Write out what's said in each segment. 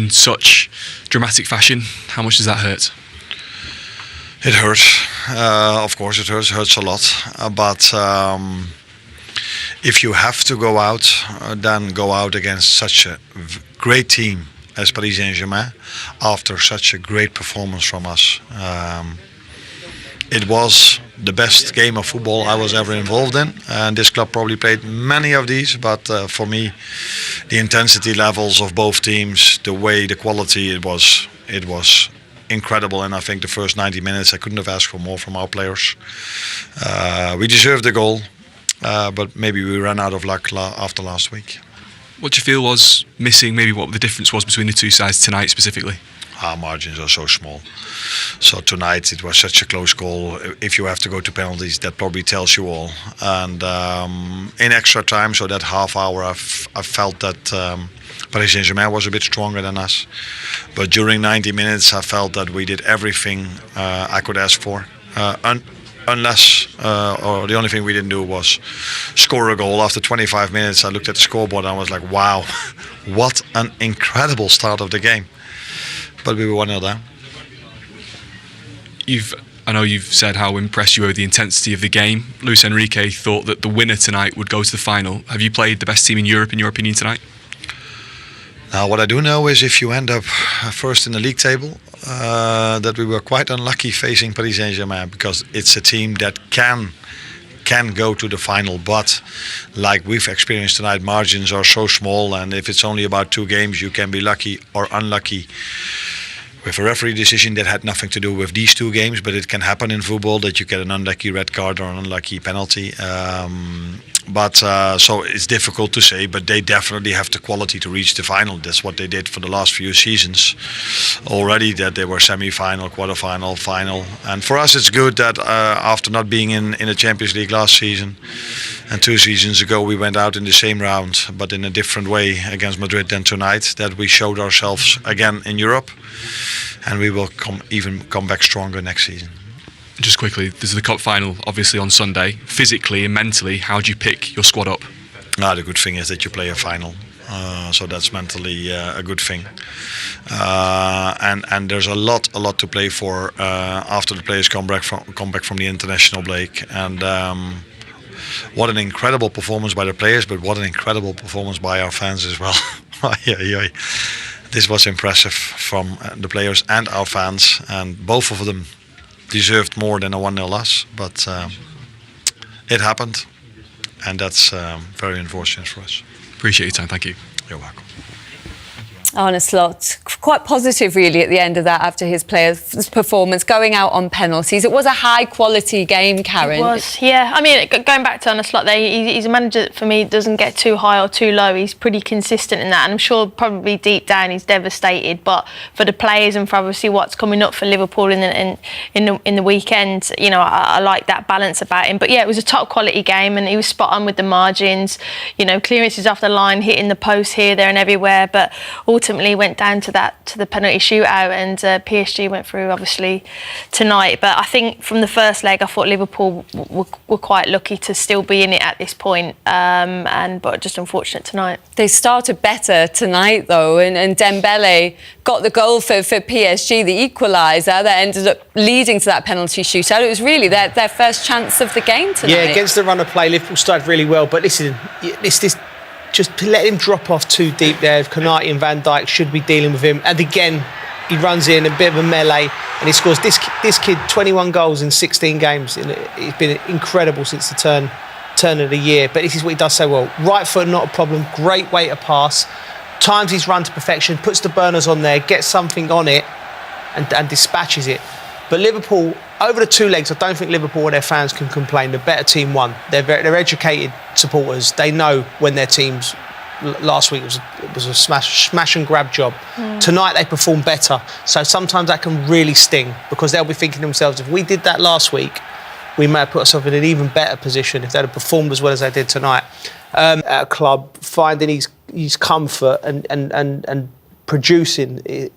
in such dramatic fashion. How much does that hurt? It hurts. Of course, it hurts a lot. But if you have to go out, then go out against such a great team as Paris Saint-Germain after such a great performance from us. It was the best game of football I was ever involved in, and this club probably played many of these, but for me, the intensity levels of both teams, the way, the quality, it was incredible. And I think the first 90 minutes I couldn't have asked for more from our players. We deserved the goal, but maybe we ran out of luck after last week. What do you feel was missing, maybe what the difference was between the two sides tonight specifically? Our margins are so small. So tonight it was such a close goal. If you have to go to penalties, that probably tells you all. And in extra time, so that half hour, I felt that Paris Saint-Germain was a bit stronger than us. But during 90 minutes, I felt that we did everything I could ask for. Unless, or the only thing we didn't do was score a goal. After 25 minutes, I looked at the scoreboard and I was like, wow, what an incredible start of the game. But we were 1-0 down. I know you've said how impressed you were with the intensity of the game. Luis Enrique thought that the winner tonight would go to the final. Have you played the best team in Europe, in your opinion, tonight? Now, what I do know is if you end up first in the league table, that we were quite unlucky facing Paris Saint-Germain, because it's a team that can go to the final, but like we've experienced tonight, margins are so small, and if it's only about 2 games, you can be lucky or unlucky with a referee decision that had nothing to do with these 2 games, but it can happen in football that you get an unlucky red card or an unlucky penalty. So it's difficult to say, but they definitely have the quality to reach the final. That's what they did for the last few seasons already, that they were semi-final, quarter-final, final. And for us it's good that after not being in the Champions League last season, and 2 seasons ago we went out in the same round, but in a different way against Madrid than tonight, that we showed ourselves again in Europe, and we will come back stronger next season. Just quickly, there's the cup final obviously on Sunday. Physically and mentally, how do you pick your squad up? The good thing is that you play a final, so that's mentally a good thing. And there's a lot to play for after the players come back from the international break. And what an incredible performance by the players, but what an incredible performance by our fans as well. This was impressive from the players and our fans, and both of them deserved more than a 1-0 loss, but it happened, and that's very unfortunate for us. Appreciate your time, thank you. You're welcome. Arne Slot, quite positive really at the end of that after his player's performance, going out on penalties. It was a high-quality game, Karen. It was, yeah. I mean, going back to Arne Slot there, he's a manager that for me doesn't get too high or too low. He's pretty consistent in that, and I'm sure probably deep down he's devastated. But for the players and for obviously what's coming up for Liverpool in the weekend, you know, I like that balance about him. But yeah, it was a top-quality game, and he was spot on with the margins. You know, clearances off the line, hitting the post here, there, and everywhere. But ultimately went down to the penalty shootout, and PSG went through obviously tonight. But I think from the first leg I thought Liverpool were quite lucky to still be in it at this point, but just unfortunate tonight. They started better tonight though, and Dembele got the goal for PSG, the equaliser that ended up leading to that penalty shootout. It was really their first chance of the game tonight. Yeah, against the run of play, Liverpool started really well, but listen, this just let him drop off too deep there. Konate and Van Dijk should be dealing with him. And again, he runs in a bit of a melee and he scores. This kid, 21 goals in 16 games. He's been incredible since the turn of the year. But this is what he does so well. Right foot, not a problem. Great way to pass. Times his run to perfection, puts the burners on there, gets something on it and dispatches it. But Liverpool, over the 2 legs, I don't think Liverpool or their fans can complain. The better team won. They're educated supporters. They know when their teams. Last week was a smash and grab job. Tonight they performed better. So sometimes that can really sting, because they'll be thinking to themselves, if we did that last week, we may have put ourselves in an even better position if they'd have performed as well as they did tonight. At a club, finding his comfort and producing.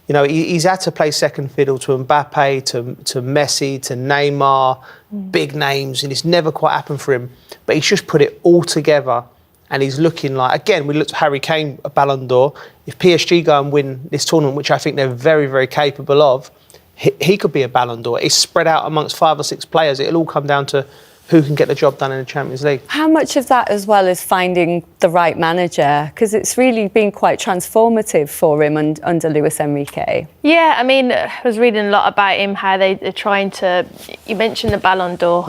You know, he's had to play second fiddle to Mbappe, to Messi, to Neymar, big names, and it's never quite happened for him. But he's just put it all together and he's looking like, again, we looked at Harry Kane, a Ballon d'Or. If PSG go and win this tournament, which I think they're very, very capable of, he could be a Ballon d'Or. It's spread out amongst 5 or 6 players. It'll all come down to who can get the job done in the Champions League. How much of that as well is finding the right manager? Because it's really been quite transformative for him under Luis Enrique. Yeah, I mean, I was reading a lot about him, how they're trying to... You mentioned the Ballon d'Or.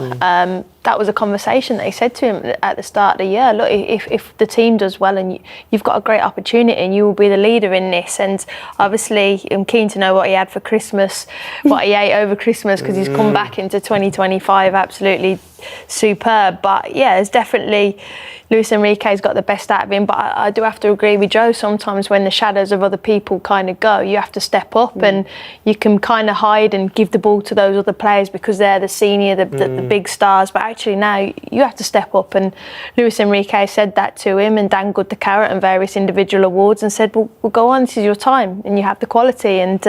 That was a conversation that he said to him at the start of the year. Look, if the team does well and you've got a great opportunity and you will be the leader in this. And obviously, I'm keen to know what he had for Christmas, what he ate over Christmas, because he's come back into 2025 absolutely superb. But yeah, it's definitely... Luis Enrique's got the best out of him, but I do have to agree with Joe. Sometimes when the shadows of other people kind of go, you have to step up and you can kind of hide and give the ball to those other players because they're the senior, the big stars. But actually now you have to step up, and Luis Enrique said that to him and dangled the carrot and various individual awards and said, well, go on, this is your time and you have the quality, and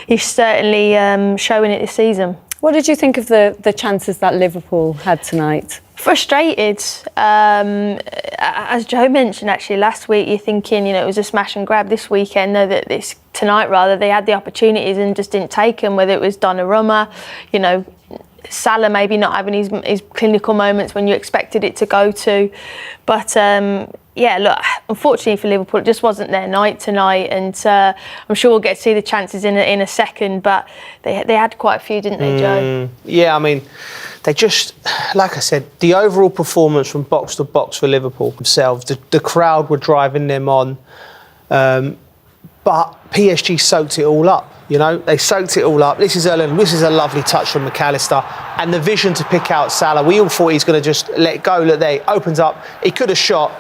he's certainly showing it this season. What did you think of the chances that Liverpool had tonight? Frustrated. As Joe mentioned actually last week, you're thinking, it was a smash and grab. This weekend, tonight rather, they had the opportunities and just didn't take them, whether it was Donnarumma, Salah maybe not having his clinical moments when you expected it to go to. But yeah, look, unfortunately for Liverpool, it just wasn't their night tonight, and I'm sure we'll get to see the chances in a second, but they had quite a few, didn't they, Joe? Yeah, I mean, they just, like I said, the overall performance from box to box for Liverpool themselves, the crowd were driving them on, but PSG soaked it all up. They soaked it all up. This is a lovely touch from McAllister, and the vision to pick out Salah. We all thought he's going to just let go. Look there, opens up. He could have shot,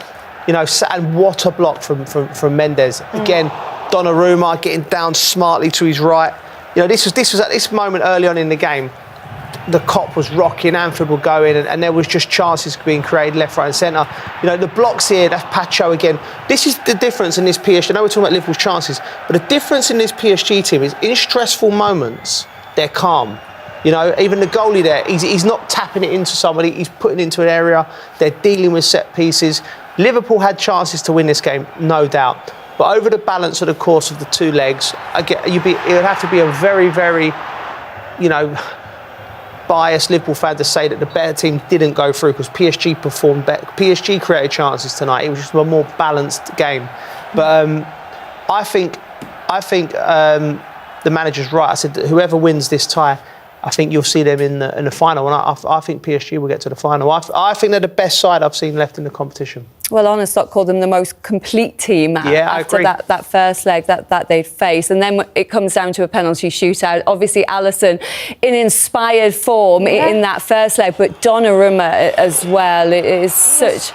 and what a block from Mendes. Again, Donnarumma getting down smartly to his right. This was at this moment early on in the game. The cop was rocking, Anfield were going, and there was just chances being created left, right and centre. The blocks here, that's Pacho again. This is the difference in this PSG. I know we're talking about Liverpool's chances, but the difference in this PSG team is in stressful moments, they're calm. Even the goalie there, he's not tapping it into somebody, he's putting it into an area. They're dealing with set pieces. Liverpool had chances to win this game, no doubt. But over the balance of the course of the 2 legs, it would have to be a very, very, biased Liverpool fan to say that the better team didn't go through, because PSG performed better. PSG created chances tonight. It was just a more balanced game. But I think the manager's right. I said that whoever wins this tie, I think you'll see them in the final, and I think PSG will get to the final. I think they're the best side I've seen left in the competition. Well, Arne Slot called them the most complete team after that first leg that they'd faced. And then it comes down to a penalty shootout. Obviously, Alisson in inspired form in that first leg, but Donnarumma as well is such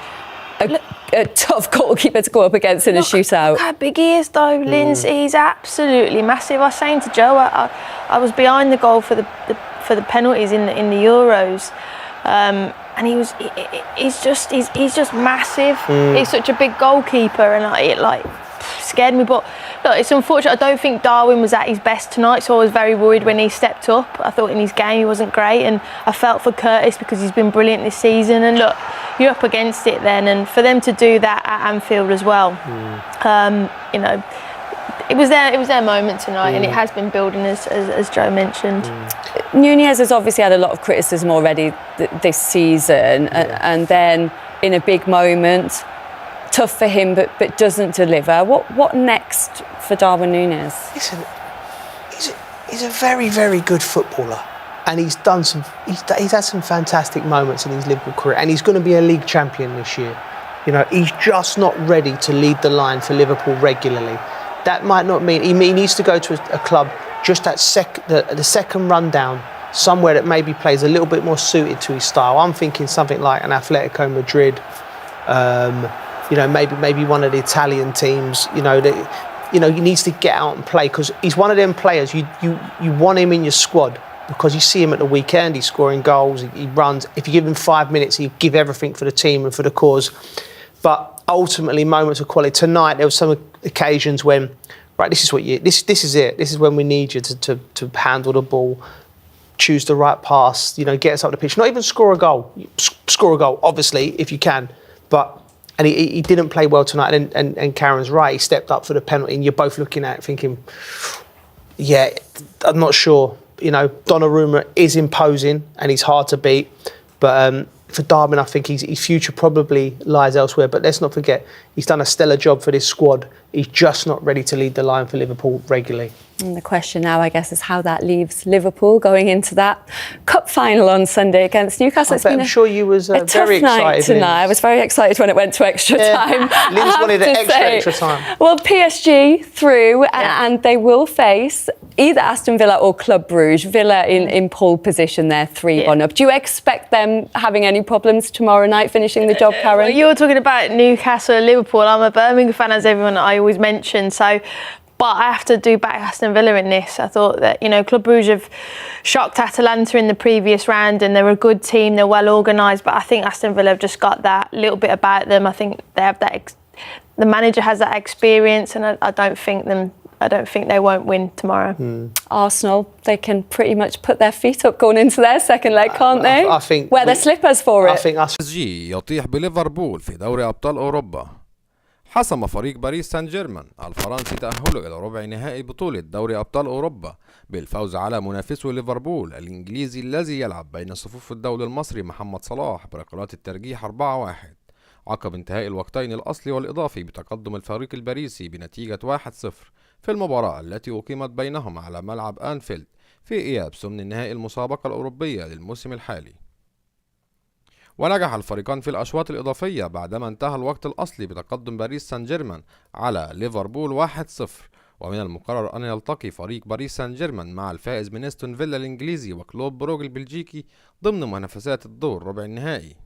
a tough goalkeeper to go up against in a shootout. Look how big he is, though, Linz. He's absolutely massive. I was saying to Joe, I was behind the goal for the penalties in the Euros. And he's just massive. He's such a big goalkeeper, and it scared me. But look, it's unfortunate. I don't think Darwin was at his best tonight, so I was very worried when he stepped up. I thought in his game he wasn't great, and I felt for Curtis because he's been brilliant this season. And look, you're up against it then, and for them to do that at Anfield as well, it was their moment tonight, and it has been building as Joe mentioned. Núñez has obviously had a lot of criticism already this season, and then in a big moment, tough for him, but doesn't deliver. What next for Darwin Nunez? Listen, he's a very, very good footballer, and he's had some fantastic moments in his Liverpool career, and he's going to be a league champion this year. He's just not ready to lead the line for Liverpool regularly. That might not mean he needs to go to a club just that the second rundown, somewhere that maybe plays a little bit more suited to his style. I'm thinking something like an Atletico Madrid, maybe one of the Italian teams. He needs to get out and play, because he's one of them players you want him in your squad, because you see him at the weekend, he's scoring goals, he runs. If you give him 5 minutes, he'll give everything for the team and for the cause. But ultimately, moments of quality. Tonight, there were some occasions when, right, this is it. This is when we need you to handle the ball, choose the right pass, get us up the pitch. Not even score a goal. Score a goal, obviously, if you can. But And he didn't play well tonight, and Karen's right, he stepped up for the penalty, and you're both looking at it thinking, yeah, I'm not sure. You know, Donnarumma is imposing and he's hard to beat, but for Darwin, I think his future probably lies elsewhere. But let's not forget, he's done a stellar job for this squad. He's just not ready to lead the line for Liverpool regularly. And the question now, I guess, is how that leaves Liverpool going into that cup final on Sunday against Newcastle. I'm sure you was a very tough night excited. Tonight. I was very excited when it went to extra time. Linz wanted an extra time. Well, PSG through, and they will face either Aston Villa or Club Brugge. Villa in pole position there, 3-1 up. Do you expect them having any problems tomorrow night finishing the job, Karen? Well, you were talking about Newcastle and Liverpool. I'm a Birmingham fan, as everyone I always mention. But I have to do back Aston Villa in this. I thought that, Club Brugge have shocked Atalanta in the previous round, and they're a good team, they're well organised, but I think Aston Villa have just got that little bit about them. I think they have that, the manager has that experience, and I don't think they won't win tomorrow. Arsenal, they can pretty much put their feet up going into their second leg, can't they? I think wear their slippers for it. PSG يطيح بليفربول في دوري أبطال أوروبا. حسم فريق باريس سان جيرمان الفرنسي تأهله إلى ربع نهائي بطولة دوري أبطال أوروبا بالفوز على منافسه ليفربول الإنجليزي الذي يلعب بين صفوف الدولي المصري محمد صلاح بركلات الترجيح 4-1 عقب انتهاء الوقتين الأصلي والإضافي بتقدم الفريق الباريسي بنتيجة 1-0 في المباراة التي أقيمت بينهم على ملعب أنفيلد في إياب ضمن النهائي المسابقة الأوروبية للموسم الحالي. ونجح الفريقان في الأشواط الإضافية بعدما انتهى الوقت الأصلي بتقدم باريس سان جيرمان على ليفربول 1-0 ومن المقرر أن يلتقي فريق باريس سان جيرمان مع الفائز من استون فيلا الإنجليزي وكلوب بروج البلجيكي ضمن منافسات الدور ربع النهائي.